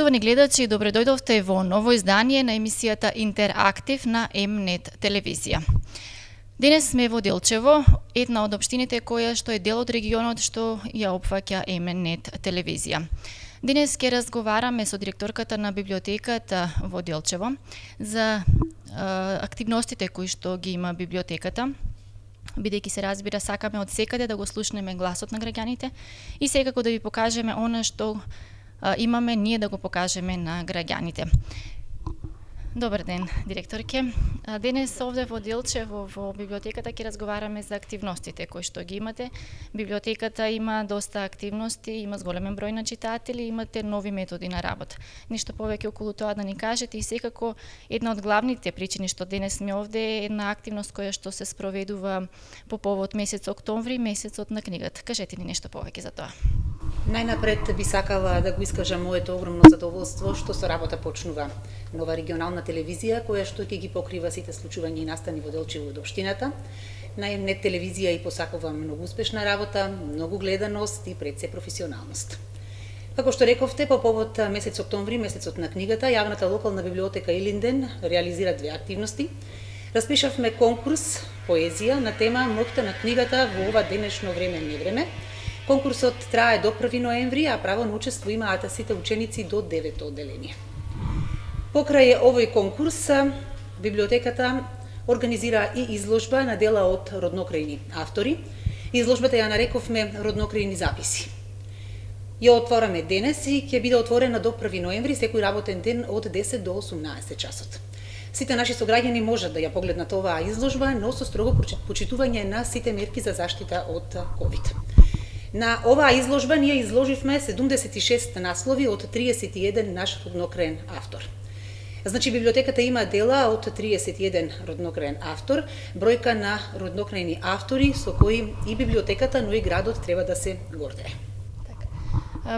Почитувани гледачи, добре дојдовте во ново издание на емисијата Интерактив на М-нет телевизија. Денес сме во Делчево, една од општините која што е дел од регионот што ја опфаќа М-нет телевизија. Денес ќе разговараме со директорката на библиотеката во Делчево за активностите кои што ги има библиотеката, бидејќи се разбира сакаме од секаде да го слушнеме гласот на граѓаните и секако да ви покажеме она што имаме ние да го покажеме на граѓаните. Добар ден, директорке. Денес овде во Делчево во библиотеката ќе разговараме за активностите кои што ги имате. Библиотеката има доста активности, има зголемен број на читатели, имате нови методи на работа. Ништо повеќе околу тоа да ни кажете и секако една од главните причини што денес сме овде е една активност која што се спроведува по повод месец октомври, месецот на книгата. Кажете ни нешто повеќе за тоа. Најнапред би сакала да го искажам моето огромно задоволство што со работа почнува нова регионална телевизија која што ќе ги покрива сите случувања и настани во Делчево од општината. На М-нет телевизија и посакувам многу успешна работа, многу гледаност и пред се професионалност. Како што рековте, по повод месец октомври, месецот на книгата, јавната локална библиотека Илинден реализира две активности. Распишавме конкурс поезија на тема Ноќта на книгата во ова денешно време невреме. Конкурсот трае до 1 ноември, а право на учество имаат сите ученици до 9-то одделение. Покрај овој конкурс, библиотеката организира и изложба на дела од роднокрајни автори. Изложбата ја нарековме Роднокрајни записи. Ја отвораме денес и ќе биде отворена до 1 ноември, секој работен ден од 10 до 18 часот. Сите наши сограѓани можат да ја погледнат оваа изложба, но со строго почитување на сите мерки за заштита од ковид. На оваа изложба ние изложивме 76 наслови од 31 наш роднокраен автор. Значи, библиотеката има дела од 31 роднокраен автор, бројка на роднокрајни автори со кои и библиотеката, но и градот треба да се гордее.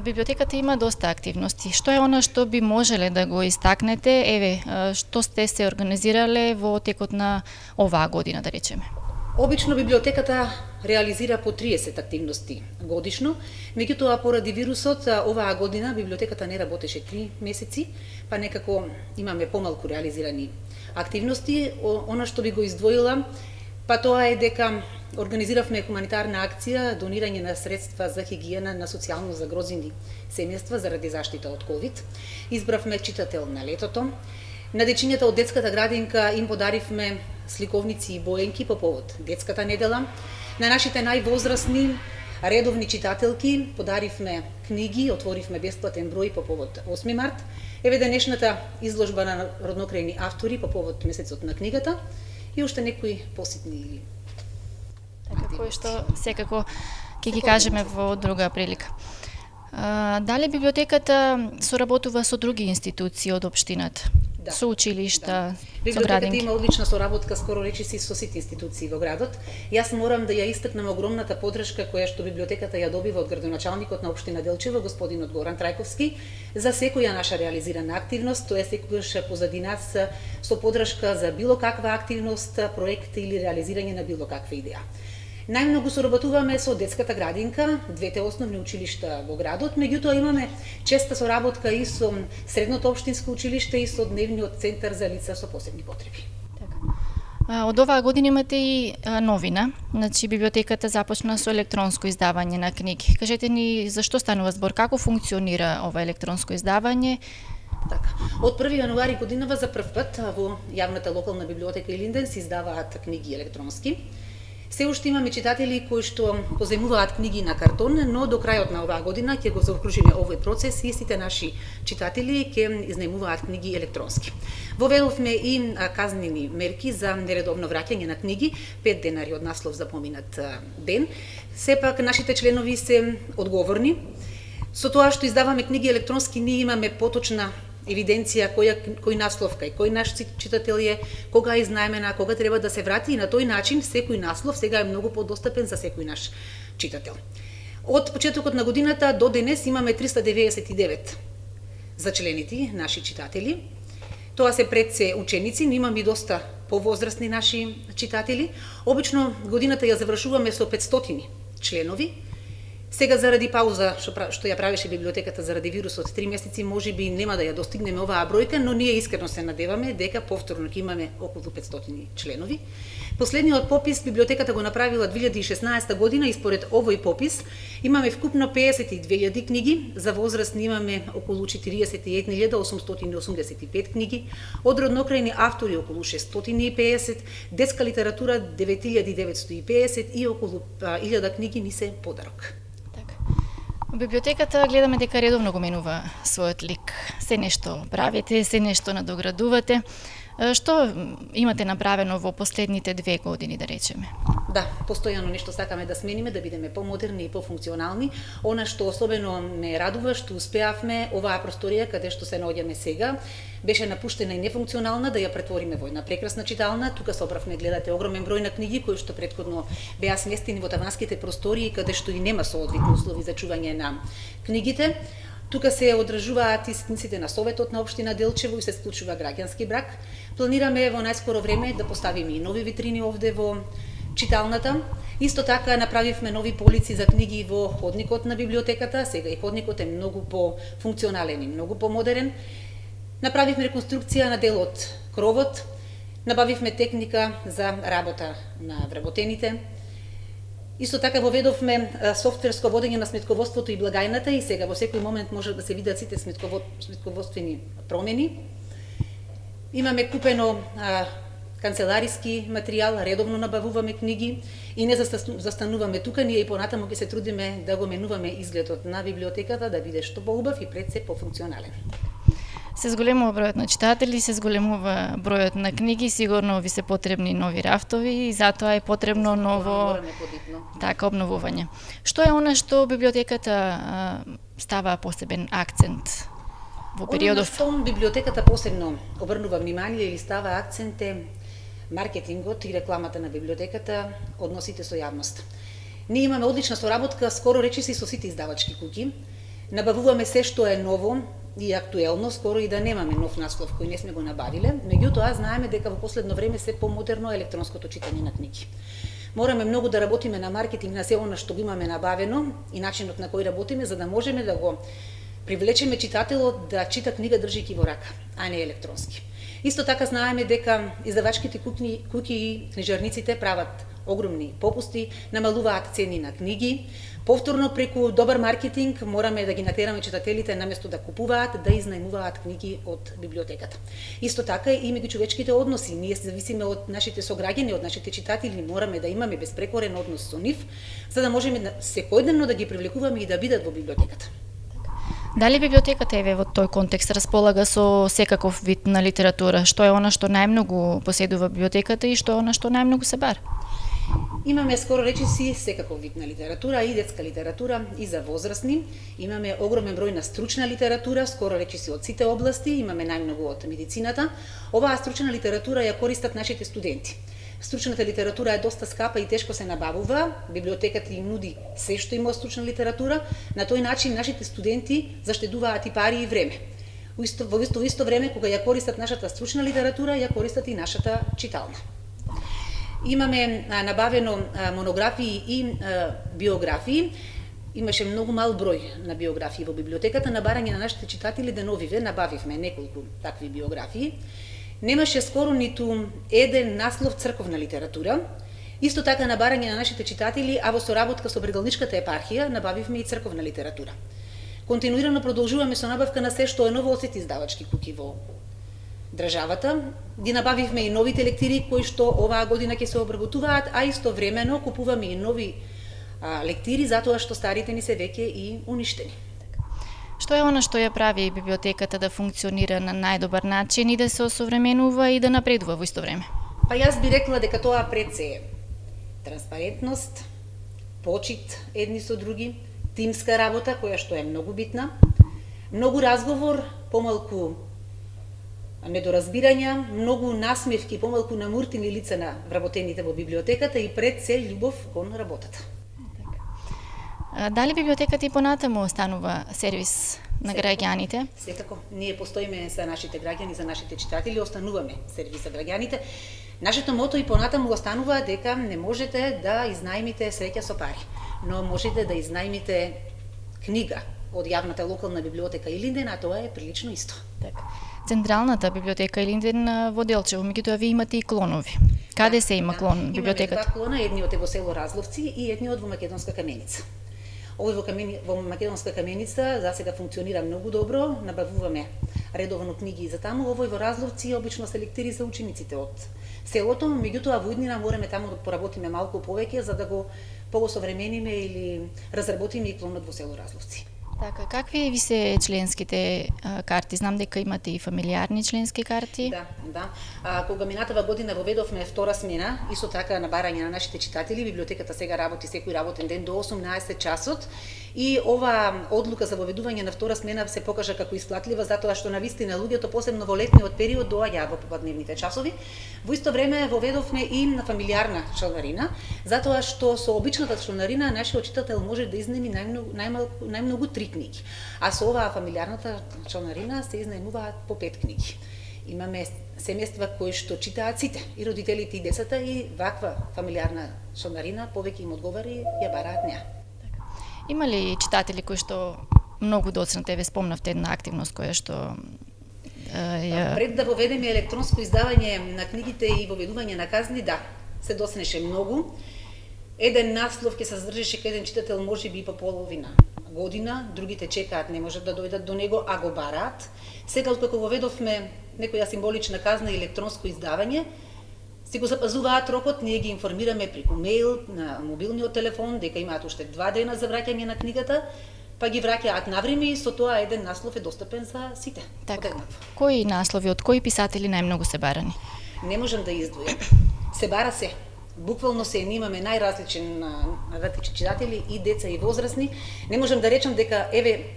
Библиотеката има доста активности. Што е она што би можеле да го истакнете? Еве, што сте се организирале во текот на оваа година, да речеме? Обично библиотеката реализира по 30 активности годишно, меѓутоа поради вирусот оваа година библиотеката не работеше 3 месеци, па некако имаме помалку реализирани активности. Она што би го издвоила, па тоа е дека организиравме хуманитарна акција, донирање на средства за хигиена на социјално загрозени семејства заради заштита од ковид. Избравме читател на летото. На дечињата од детската градинка им подаривме сликовници и боенки по повод детската недела. На нашите највозрасни редовни читателки подаривме книги, отворивме бесплатен број по повод 8 март. Еве денешната изложба на роднокрајни автори по повод месецот на книгата и уште некои поситни кои што секако ќе ги кажеме во друга прилика. Дали библиотеката соработува со други институции од општината? Да. Со училишта, со библиотеката градинки? има одлична соработка скоро речиси со сите институции во градот. Јас морам да ја истакнам огромната подршка која што библиотеката ја добива од градоначалникот на општина Делчево, господинот Горан Трајковски, за секоја наша реализирана активност. Тој е секогаш позади нас со подршка за било каква активност, проект или реализирање на било каква идеја. Најмногу соработуваме со детската градинка, двете основни училишта во градот, меѓутоа имаме честа соработка и со средното општинско училиште и со дневниот центар за лица со посебни потреби. Од оваа година имате и новина, значи библиотеката започна со електронско издавање на книги. Кажете ни зашто станува збор, како функционира ова електронско издавање? Така. Од 1 јануари годинава за прв пат во јавната локална библиотека Илинден се издаваат книги електронски. Се уште имаме читатели кои што позајмуваат книги на картон, но до крајот на оваа година ќе го заокружиме овој процес и сите наши читатели ќе изнајмуваат книги електронски. Воведовме и казнени мерки за нередовно враќање на книги, 5 денари од наслов за поминат ден. Сепак нашите членови се одговорни. Со тоа што издаваме книги електронски, ние имаме поточна евиденција кој наслов кај кој наш читател е, кога е изнајмена, кога треба да се врати и на тој начин секој наслов сега е многу подостапен за секој наш читател. Од почетокот на годината до денес имаме 399 зачленети наши читатели. Тоа се пред се ученици, но имаме и доста повозрастни наши читатели. Обично годината ја завршуваме со 500 членови. Сега заради пауза што ја правеше библиотеката заради вирусот 3 месеци, можеби нема да ја достигнеме оваа бројка, но ние искрено се надеваме дека повторно ќе имаме околу 500 членови. Последниот попис библиотеката го направила 2016 година и според овој попис имаме вкупно 52.000 книги, за возрастни имаме околу 41.885 книги, од роднокрајни автори околу 650, детска литература 9.950 и околу 1000 книги ни се подарок. Во библиотеката гледаме дека редовно го менува својот лик. Се нешто правите, се нешто надоградувате. Што имате направено во последните 2 години, да речеме? Да, постојано нешто сакаме да смениме, да бидеме помодерни и пофункционални. Она што особено ме радува, што успеавме оваа просторија каде што се наоѓаме сега, беше напуштена и нефункционална, да ја претвориме во една прекрасна читална. Тука собравме, гледате, огромен број на книги кои што претходно беа сместени во таванските простории каде што и нема соодветни услови за чување на книгите. Тука се одржуваат и седниците на Советот на општина Делчево и се склучува граѓански брак. Планираме во најскоро време да поставиме и нови витрини овде во читалната. Исто така направивме нови полици за книги во ходникот на библиотеката. Сега и ходникот е многу по-функционален и многу по-модерен. Направивме реконструкција на дел од кровот. Набавивме техника за работа на вработените. Исто така воведовме софтверско водење на сметководството и благајната и сега во секој момент може да се видат сите сметководствени промени. Имаме купено канцелариски материјал, редовно набавуваме книги и не застануваме тука, ние и понатаму ќе се трудиме да го менуваме изгледот на библиотеката да биде што поубав и пред се пофункционален. Се зголемува бројот на читатели, се зголемува бројот на книги, сигурно ви се потребни нови рафтови и затоа е потребно ново така обновување. Што е она што библиотеката става посебен акцент во периодов? Она што библиотеката посебно обрнува внимание или става акцент е маркетингот и рекламата на библиотеката, односите со јавност. Ние имаме одлична соработка, скоро речиси со сите издавачки куќи. Набавуваме се што е ново и актуелно, скоро и да немаме нов наслов кој не сме го набавиле. Меѓутоа, знаеме дека во последно време се помодерно електронското читање на книги. Мораме многу да работиме на маркетинг на се она што го имаме набавено и начинот на кој работиме, за да можеме да го привлечеме читателот да чита книга држејќи во рака, а не електронски. Исто така знаеме дека издавачките куќи и книжарниците прават огромни попусти, намалуваат цени на книги. Повторно преку добар маркетинг мораме да ги натераме читателите наместо да купуваат, да изнајмуваат книги од библиотеката. Исто така и меѓучовечките односи. Ние зависиме од нашите сограѓани, од нашите читатели, мораме да имаме безпрекорен однос со нив, за да можеме секојдневно да ги привлекуваме и да бидат во библиотеката. Дали библиотеката еве во тој контекст располага со секаков вид на литература? Што е она што најмногу поседува библиотеката и што е она што најмногу се бара? Имаме скоро речиси секаков вид на литература, и детска литература, и за возрастни. Имаме огромен број на стручна литература, скоро речиси од сите области, имаме најмногу од медицината. Оваа стручна литература ја користат нашите студенти. Стручната литература е доста скапа и тешко се набавува, библиотеката им нуди се што има стручна литература, на тој начин нашите студенти заштедуваат и пари и време. Во исто време, кога ја користат нашата стручна литература, ја користат и нашата читална. Имаме набавено монографии и биографии. Имаше многу мал број на биографии во библиотеката, на барање на нашите читатели деновиве набавивме неколку такви биографии. Немаше скоро ниту еден наслов црковна литература. Исто така на барање на нашите читатели, а во соработка со Брегалничката епархија набавивме и црковна литература. Континуирано продолжуваме со набавка на се што е ново од сите издавачки куќи во државата. Ги набавивме и новите лектири кои што оваа година ќе се обработуваат, а истовремено купуваме и нови лектири затоа што старите ни се веќе и уништени. Што е она што ја прави библиотеката да функционира на најдобар начин и да се осовременува и да напредува во исто време? Па јас би рекла дека тоа пред се е транспарентност, почит едни со други, тимска работа која што е многу битна, многу разговор, помалку недоразбирања, многу насмевки, помалку намуртени лица на вработените во библиотеката и пред се љубов кон работата. Дали библиотеката и понатаму останува сервис на граѓаните? Секако. Ние постоиме за нашите граѓани, за нашите читатели, остануваме сервис за граѓаните. Нашето мото и понатаму останува дека не можете да изнајмите среќа со пари. но можете да изнајмите книга од јавната локална библиотека Илинден, а тоа е прилично исто. Така. Централната библиотека Илинден во Делчево, меѓутоа ви имате и клонови. Каде се има клон библиотеката? Имаме два клона, едниот е во село Разловци и едниот во Македонска Каменица. Овој во Македонска Каменица за сега функционира многу добро, набавуваме редовно книги и за таму. Овој во Разловци обично се лектири за учениците од селото, меѓутоа во иднина мораме таму да поработиме малку повеќе за да го посовремениме или разработиме и клонот во село Разловци. Така, какви ви се членските карти? Знам дека имате и фамилиарни членски карти. Да. Кога минатава година воведовме втора смена, исто така на барање на нашите читатели, библиотеката сега работи секој работен ден до 18 часот и ова одлука за воведување на втора смена се покажа како исплатлива затоа што навистина луѓето посебно во летниот период доаѓаа во попладневните часови. Во исто време воведовме и на фамилиарна членарина, затоа што со обичната членарина нашиот читател може да изнеми најмногу 3 книги, а со оваа фамилиарната членарина се изнајмуваат по 5 книги. Имаме семејства кои што читаат сите, и родителите и децата, и ваква фамилиарна членарина повеќе им одговари, ја бараат неа. Има ли читатели кои што многу доцнете, ве спомнавте една активност која што Пред да воведеме електронско издавање на книгите и воведување на казни, да, се доцнеше многу. Еден наслов ќе се задржеше кај еден читател можеби и по половина година, другите чекаат, не можат да дојдат до него, а го бараат. Сега, откако воведовме некоја символична казна и електронско издавање, си го запазуваат рокот, ние ги информираме преку мејл, на мобилниот телефон, дека имаат уште 2 дена за враќање на книгата, па ги враќаат навреме и со тоа еден наслов е достапен за сите. Така. Кои наслови, од кои писатели најмногу се барани? Не можам да издвојам. Се бара се. Буквално се имаме различни читатели и деца и возрастни. Не можам да речам дека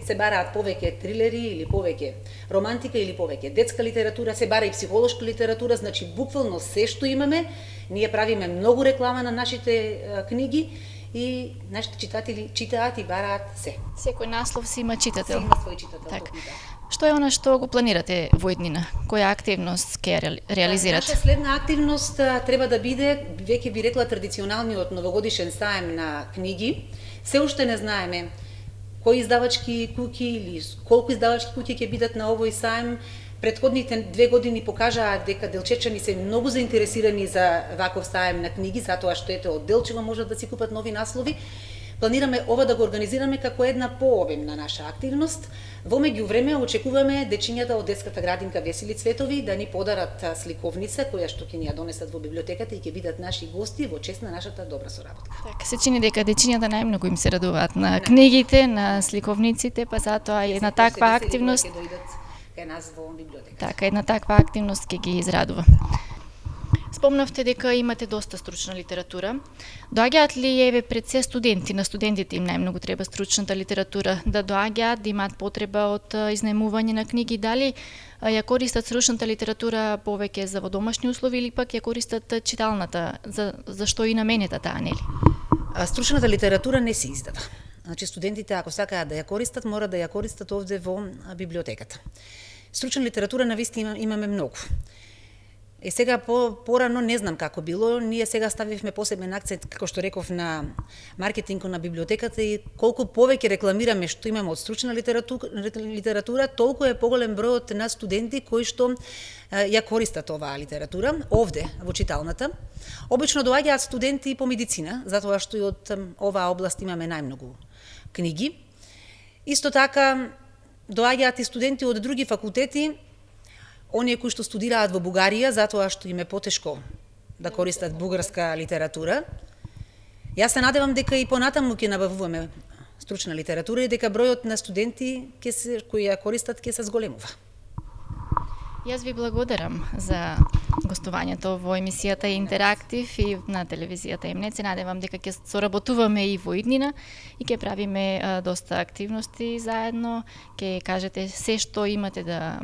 се бараат повеќе трилери или повеќе романтика или повеќе детска литература, се бара и психолошка литература, значи буквално се што имаме, ние правиме многу реклама на нашите книги и нашите читатели читаат и бараат се. Секој наслов си има читател. Се има свој читател. Так. Што е она што го планирате во иднина? Која активност ќе реализирате? Наша следна активност треба да биде, веќе би рекла, традиционалниот новогодишен саем на книги. Се уште не знаеме кои издавачки куќи или колку издавачки куќи ќе бидат на овој саем. Претходните 2 години покажаа дека делчевчани се многу заинтересирани за ваков саем на книги, затоа што ете од Делчево можат да си купат нови наслови. Планираме ова да го организираме како една пообемна наша активност. Во меѓувреме очекуваме дечињата од детската градинка Весели Цветови да ни подарат сликовница која што ќе ни ја донесат во библиотеката и ќе бидат наши гости во чест на нашата добра соработка. Така, се чини дека дечињата најмногу им се радуваат на книгите, на сликовниците, па затоа една таква активност ќе дојдат кај нас во библиотеката. Така, една таква активност ќе ги израдува. Спомнавте дека имате доста стручна литература. Доаѓаат ли пред се студенти, на студентите им најмногу треба стручната литература, да доаѓаат, да имаат потреба од изнајмување на книги, дали ја користат стручната литература повеќе за во домашни услови или пак ја користат читалната, за што и наменета таа, нели? Стручната литература не се издава. Значи студентите ако сакаат да ја користат, мора да ја користат овде во библиотеката. Стручна литература навистина имаме многу. Сега порано не знам како било, ние сега ставивме посебен акцент, како што реков, на маркетингот на библиотеката и колку повеќе рекламираме што имаме од стручна литература, толку е поголем бројот на студенти кои што ја користат оваа литература овде во читалната. Обично доаѓаат студенти по медицина, затоа што и од оваа област имаме најмногу книги. Исто така доаѓаат и студенти од други факултети, оние кои што студираат во Бугарија, затоа што им е потешко да користат бугарска литература. Јас се надевам дека и понатаму ќе набавуваме стручна литература и дека бројот на студенти кои ја користат ќе се зголемува. Јас ви благодарам за гостувањето во емисијата Интерактив и на телевизијата М-нет. Се надевам дека ќе соработуваме и во иднина и ќе правиме доста активности заедно, ќе кажете се што имате да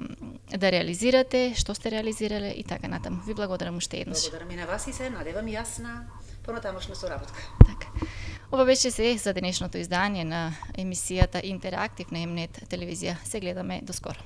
реализирате, што сте реализирале и така натаму. Ви благодарам уште еднаш. Благодарам и на вас и се надевам и јас на понатамошна соработка. Така. Ова беше се за денешното издание на емисијата Интерактив на М-нет телевизија. Се гледаме до скоро.